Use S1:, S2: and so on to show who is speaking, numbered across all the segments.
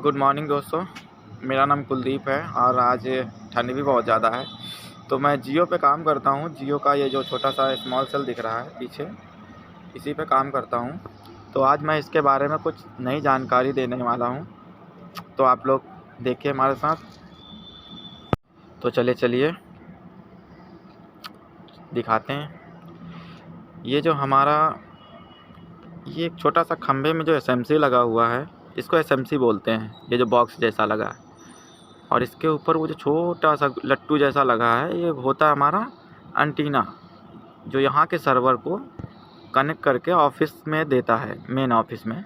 S1: Good morning दोस्तों। मेरा नाम कुलदीप है और आज ठंड भी बहुत ज़्यादा है। तो मैं जियो पे काम करता हूँ। जियो का ये जो छोटा सा स्मॉल सेल दिख रहा है पीछे, इसी पे काम करता हूँ। तो आज मैं इसके बारे में कुछ नई जानकारी देने वाला हूँ, तो आप लोग देखिए हमारे साथ। तो चलिए दिखाते हैं। ये जो हमारा ये एक छोटा सा खंभे में जो एसएमसी लगा हुआ है, इसको एसएमसी बोलते हैं। ये जो बॉक्स जैसा लगा है और इसके ऊपर वो जो छोटा सा लट्टू जैसा लगा है, ये होता है हमारा एंटीना, जो यहाँ के सर्वर को कनेक्ट करके ऑफिस में देता है, मेन ऑफिस में।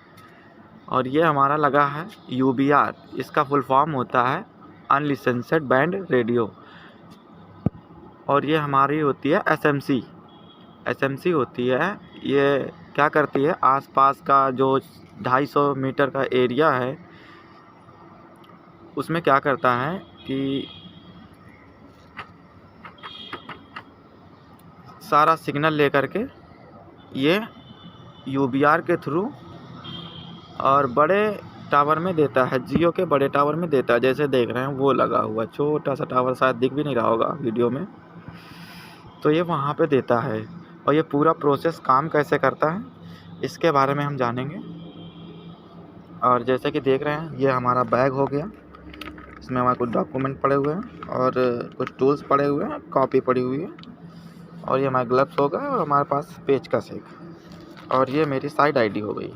S1: और ये हमारा लगा है UBR। इसका फुल फॉर्म होता है अनलिसेंस्ड बैंड रेडियो। और ये हमारी होती है एसएमसी होती है। ये क्या करती है, आसपास का जो 250 मीटर का एरिया है उसमें क्या करता है कि सारा सिग्नल लेकर के ये UBR के थ्रू और बड़े टावर में देता है, जियो के बड़े टावर में देता है। जैसे देख रहे हैं वो लगा हुआ छोटा सा टावर, शायद दिख भी नहीं रहा होगा वीडियो में। तो ये वहाँ पे देता है। और ये पूरा प्रोसेस काम कैसे करता है इसके बारे में हम जानेंगे। और जैसे कि देख रहे हैं, ये हमारा बैग हो गया। इसमें हमारे कुछ डॉक्यूमेंट पड़े हुए हैं और कुछ टूल्स पड़े हुए हैं, कॉपी पड़ी हुई है। और ये हमारा ग्लव्स होगा और हमारे पास पेचकस है। और ये मेरी साइड आईडी हो गई,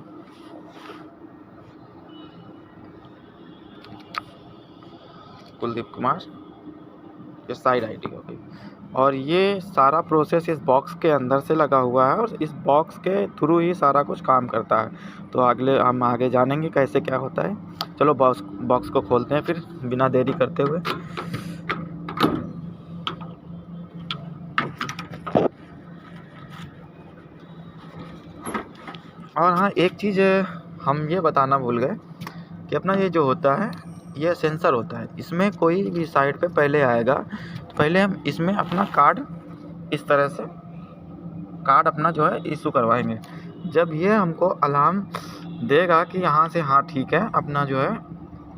S1: कुलदीप कुमार। ये साइड आईडी हो गई। और ये सारा प्रोसेस इस बॉक्स के अंदर से लगा हुआ है और इस बॉक्स के थ्रू ही सारा कुछ काम करता है। तो हम आगे जानेंगे कैसे क्या होता है। चलो बॉक्स को खोलते हैं फिर, बिना देरी करते हुए। और हाँ, एक चीज़ हम ये बताना भूल गए कि अपना ये जो होता है, ये सेंसर होता है। इसमें कोई भी साइड पे पहले आएगा तो पहले हम इसमें अपना कार्ड, इस तरह से कार्ड अपना जो है इशू करवाएंगे। जब ये हमको अलार्म देगा कि यहाँ से हाँ ठीक है, अपना जो है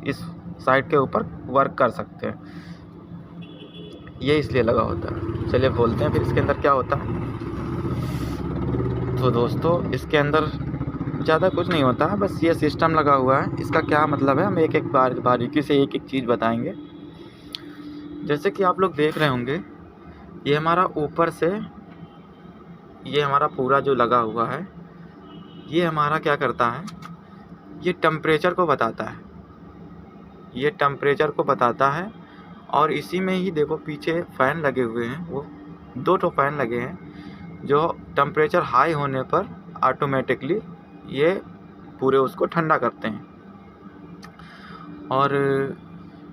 S1: इस साइड के ऊपर वर्क कर सकते हैं, ये इसलिए लगा होता है। चलिए खोलते हैं फिर इसके अंदर क्या होता है। तो दोस्तों, इसके अंदर ज़्यादा कुछ नहीं होता है, बस ये सिस्टम लगा हुआ है। इसका क्या मतलब है, हम एक एक बारीकी से एक एक चीज़ बताएंगे। जैसे कि आप लोग देख रहे होंगे, ये हमारा ऊपर से ये हमारा पूरा जो लगा हुआ है, ये हमारा क्या करता है, ये टेम्परेचर को बताता है। ये टेम्परेचर को बताता है और इसी में ही देखो पीछे फ़ैन लगे हुए हैं, वो 2 फ़ैन लगे हैं जो टेम्परेचर हाई होने पर ऑटोमेटिकली ये पूरे उसको ठंडा करते हैं। और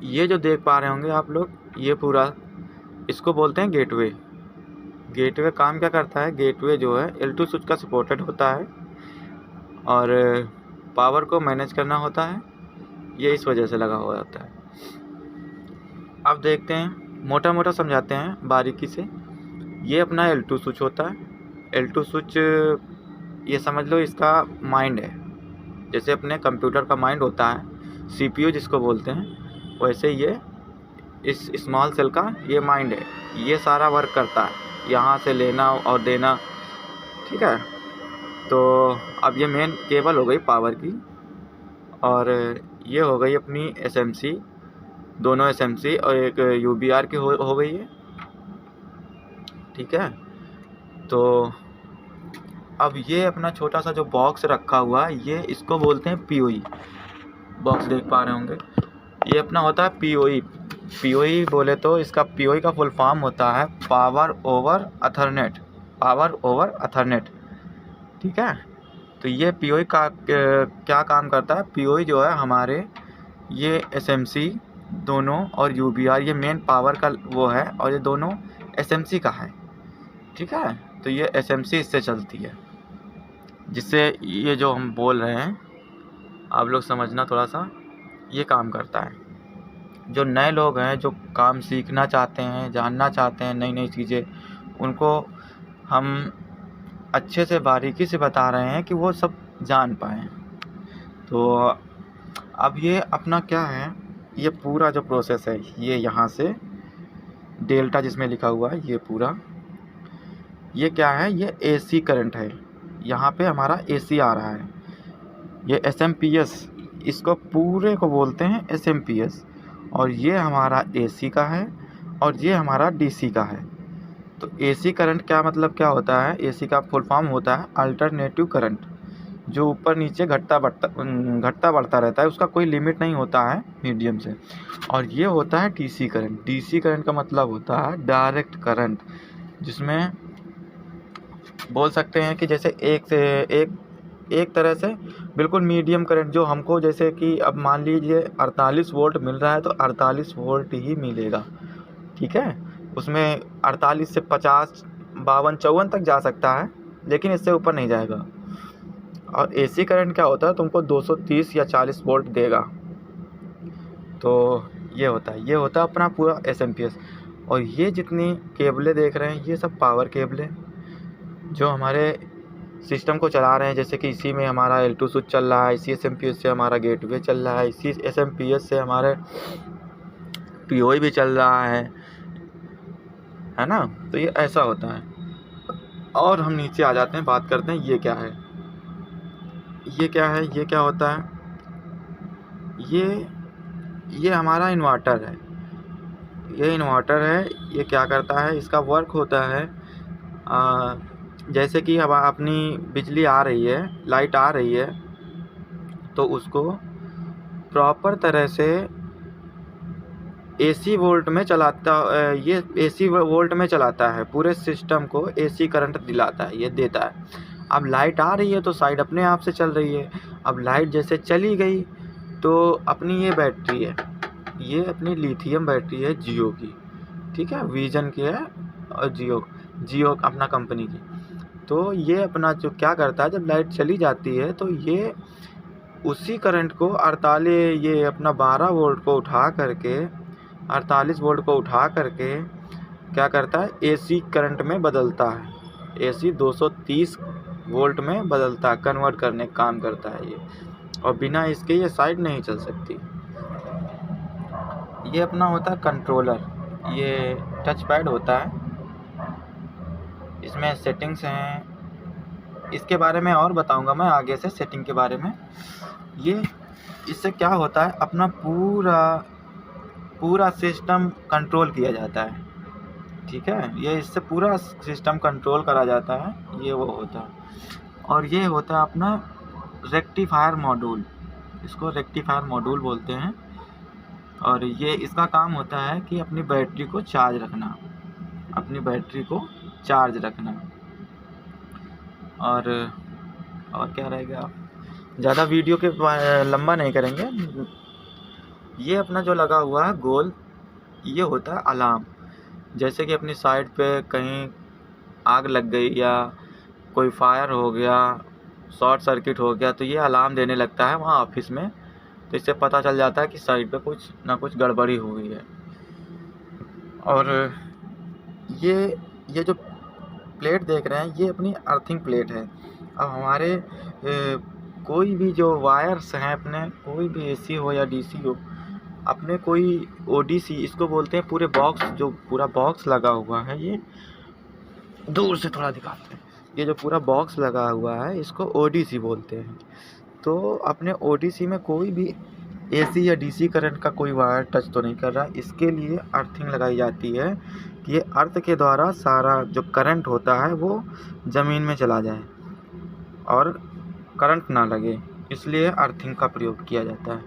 S1: ये जो देख पा रहे होंगे आप लोग, ये पूरा इसको बोलते हैं गेटवे। गेटवे काम क्या करता है, गेटवे जो है L2 स्विच का सपोर्टेड होता है और पावर को मैनेज करना होता है। ये इस वजह से लगा हुआ होता है। अब देखते हैं, मोटा मोटा समझाते हैं बारीकी से। ये अपना L2 स्विच होता है। L2 स्विच ये समझ लो इसका माइंड है। जैसे अपने कंप्यूटर का माइंड होता है, CPU जिसको बोलते हैं, वैसे ये इस स्मॉल सेल का ये माइंड है। ये सारा वर्क करता है, यहाँ से लेना और देना, ठीक है। तो अब ये मेन केबल हो गई पावर की और ये हो गई अपनी SMC, दोनों SMC और एक UBR की हो गई है, ठीक है। तो अब ये अपना छोटा सा जो बॉक्स रखा हुआ है, ये इसको बोलते हैं POE। बॉक्स देख पा रहे होंगे, ये अपना होता है POE बोले तो इसका POE का फुल फॉर्म होता है पावर ओवर अथरनेट, ठीक है। तो ये POE का क्या काम करता है, POE जो है हमारे ये SMC दोनों और UBR, ये मेन पावर का वो है और ये दोनों SMC का है, ठीक है। तो ये SMC इससे चलती है, जिससे ये जो हम बोल रहे हैं आप लोग समझना थोड़ा सा, ये काम करता है। जो नए लोग हैं, जो काम सीखना चाहते हैं, जानना चाहते हैं नई नई चीज़ें, उनको हम अच्छे से बारीकी से बता रहे हैं कि वो सब जान पाएँ। तो अब ये अपना क्या है, ये पूरा जो प्रोसेस है ये यहाँ से डेल्टा जिसमें लिखा हुआ है ये पूरा, ये क्या है, ये एसी करंट है। यहाँ पे हमारा एसी आ रहा है, ये एसएमपीएस, इसको पूरे को बोलते हैं एसएमपीएस। और ये हमारा एसी का है और ये हमारा डीसी का है। तो एसी करंट क्या मतलब क्या होता है, एसी का फुल फॉर्म होता है अल्टरनेटिव करंट, जो ऊपर नीचे घटता बढ़ता रहता है, उसका कोई लिमिट नहीं होता है मीडियम से। और ये होता है डीसी करंट। डीसी करंट का मतलब होता है डायरेक्ट करंट, जिसमें बोल सकते हैं कि जैसे एक तरह से बिल्कुल मीडियम करंट, जो हमको जैसे कि अब मान लीजिए 48 वोल्ट मिल रहा है तो 48 वोल्ट ही मिलेगा, ठीक है। उसमें 48 से 50, 52, 54 तक जा सकता है, लेकिन इससे ऊपर नहीं जाएगा। और एसी करंट क्या होता है, तुमको 230 या 40 वोल्ट देगा। तो ये होता है अपना पूरा एसएमपीएस। और ये जितनी केबलें देख रहे हैं ये सब पावर केबलें जो हमारे सिस्टम को चला रहे हैं। जैसे कि इसी में हमारा L2 स्विच चल रहा है, इसी एसएमपीएस से हमारा गेटवे चल रहा है, इसी एसएमपीएस से हमारे पीओई भी चल रहा है ना। तो ये ऐसा होता है। और हम नीचे आ जाते हैं, बात करते हैं ये क्या है, ये क्या होता है। ये हमारा इन्वर्टर है, ये क्या करता है, इसका वर्क होता है जैसे कि अब अपनी बिजली आ रही है, लाइट आ रही है, तो उसको प्रॉपर तरह से एसी वोल्ट में चलाता, ये एसी वोल्ट में चलाता है, पूरे सिस्टम को एसी करंट दिलाता है, ये देता है। अब लाइट आ रही है तो साइड अपने आप से चल रही है। अब लाइट जैसे चली गई तो अपनी ये बैटरी है, ये अपनी लिथियम बैटरी है जियो की, ठीक है, विजन की है और जियो अपना कंपनी की। तो ये अपना जो क्या करता है, जब लाइट चली जाती है तो ये उसी करंट को 12 वोल्ट को उठा करके 48 वोल्ट को उठा करके क्या करता है, एसी करंट में बदलता है, एसी 230 वोल्ट में बदलता, कन्वर्ट करने का काम करता है ये। और बिना इसके ये साइड नहीं चल सकती। ये अपना होता है कंट्रोलर, ये टच पैड होता है, इसमें सेटिंग्स हैं, इसके बारे में और बताऊंगा मैं आगे से सेटिंग के बारे में। ये इससे क्या होता है, अपना पूरा सिस्टम कंट्रोल किया जाता है, ठीक है। ये इससे पूरा सिस्टम कंट्रोल करा जाता है, ये वो होता है। और ये होता है अपना रेक्टिफायर मॉड्यूल, इसको रेक्टिफायर मॉड्यूल बोलते हैं। और ये इसका काम होता है कि अपनी बैटरी को चार्ज रखना, और क्या रहेगा, ज़्यादा वीडियो के लंबा नहीं करेंगे। ये अपना जो लगा हुआ है गोल, ये होता है अलार्म। जैसे कि अपनी साइड पे कहीं आग लग गई या कोई फायर हो गया, शॉर्ट सर्किट हो गया, तो ये अलार्म देने लगता है वहाँ ऑफिस में। तो इससे पता चल जाता है कि साइड पे कुछ ना कुछ गड़बड़ी हो गई है। और ये जो प्लेट देख रहे हैं ये अपनी अर्थिंग प्लेट है। अब हमारे कोई भी जो वायर्स हैं, अपने कोई भी एसी हो या डीसी हो, अपने कोई ओडीसी इसको बोलते हैं, पूरे बॉक्स, जो पूरा बॉक्स लगा हुआ है, ये दूर से थोड़ा दिखाते हैं, ये जो पूरा बॉक्स लगा हुआ है इसको ओडीसी बोलते हैं। तो अपने ओडीसी में कोई भी एसी या डीसी करंट का कोई वायर टच तो नहीं कर रहा, इसके लिए अर्थिंग लगाई जाती है कि ये अर्थ के द्वारा सारा जो करंट होता है वो ज़मीन में चला जाए और करंट ना लगे, इसलिए अर्थिंग का प्रयोग किया जाता है।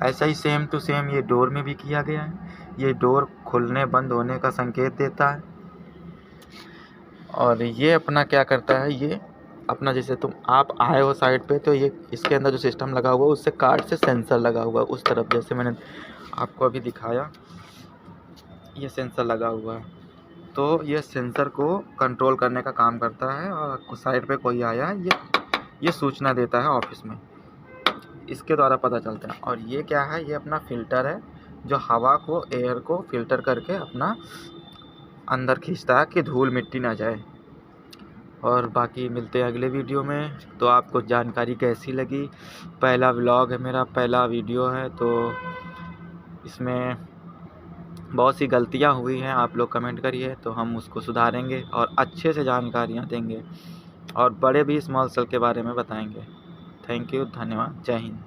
S1: ऐसा ही सेम टू सेम ये डोर में भी किया गया है। ये डोर खुलने बंद होने का संकेत देता है। और ये अपना क्या करता है, ये अपना जैसे आप आए हो साइड पे, तो ये इसके अंदर जो सिस्टम लगा हुआ है उससे कार्ड से सेंसर लगा हुआ है उस तरफ, जैसे मैंने आपको अभी दिखाया, ये सेंसर लगा हुआ है। तो ये सेंसर को कंट्रोल करने का काम करता है। और साइड पे कोई आया ये सूचना देता है ऑफिस में, इसके द्वारा पता चलता है। और ये क्या है, ये अपना फ़िल्टर है जो हवा को, एयर को फ़िल्टर करके अपना अंदर खींचता है कि धूल मिट्टी ना जाए। और बाकी मिलते हैं अगले वीडियो में। तो आपको जानकारी कैसी लगी? पहला व्लॉग है मेरा, पहला वीडियो है, तो इसमें बहुत सी गलतियां हुई हैं, आप लोग कमेंट करिए तो हम उसको सुधारेंगे और अच्छे से जानकारियां देंगे और बड़े भी स्मॉल सेल के बारे में बताएंगे। थैंक यू, धन्यवाद, जय हिंद।